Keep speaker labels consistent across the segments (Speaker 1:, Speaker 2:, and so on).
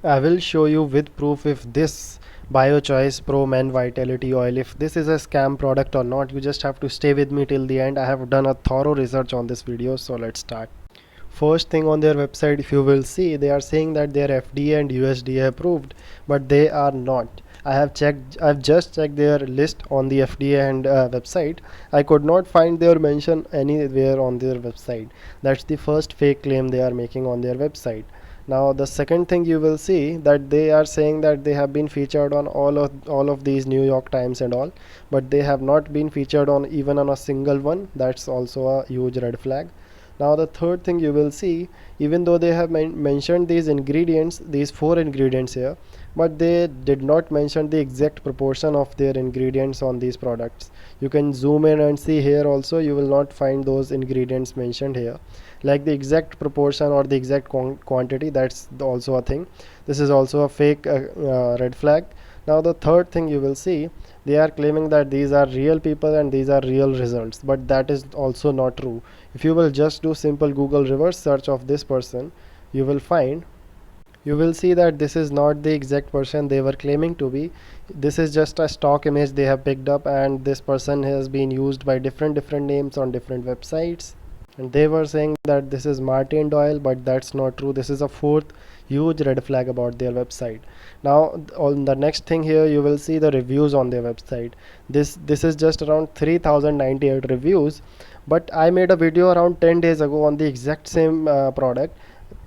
Speaker 1: I will show you with proof if this Biochoice Pro Men Vitality Oil, if this is a scam product or not. You just have to stay with me till the end. I have done a thorough research on this video, so let's start. First thing on their website, if you will see, they are saying that they are FDA and USDA approved, but they are not. I've just checked their list on the FDA and website. I could not find their mention anywhere on their website. That's the first fake claim they are making on their website. Now the second thing, you will see that they are saying that they have been featured on all of these New York Times and all, but they have not been featured on even on a single one. That's also a huge red flag. Now the third thing, you will see, even though they have mentioned these ingredients, these four ingredients here, but they did not mention the exact proportion of their ingredients on these products. You can zoom in and see here also, you will not find those ingredients mentioned here, like the exact proportion or the exact quantity. That's also a thing. This is also a fake red flag. Now the third thing, you will see, they are claiming that these are real people and these are real results, but that is also not true. If you will just do simple Google reverse search of this person, you will see that this is not the exact person they were claiming to be. This is just a stock image they have picked up, and this person has been used by different names on different websites, and they were saying that this is Martin Doyle, but that's not true. This is a fourth huge red flag about their website. Now on the next thing here, you will see the reviews on their website. This is just around 3098 reviews, but I made a video around 10 days ago on the exact same product,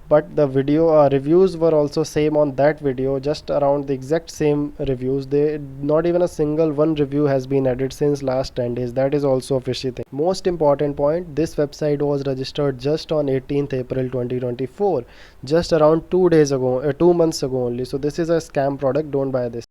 Speaker 1: but the video reviews were also same on that video, just around the exact same reviews. They not even a single one review has been added since last 10 days. That is also a fishy thing. Most important point, this website was registered just on 18th April 2024, just around 2 days ago, 2 months ago only. So this is a scam product. Don't buy this.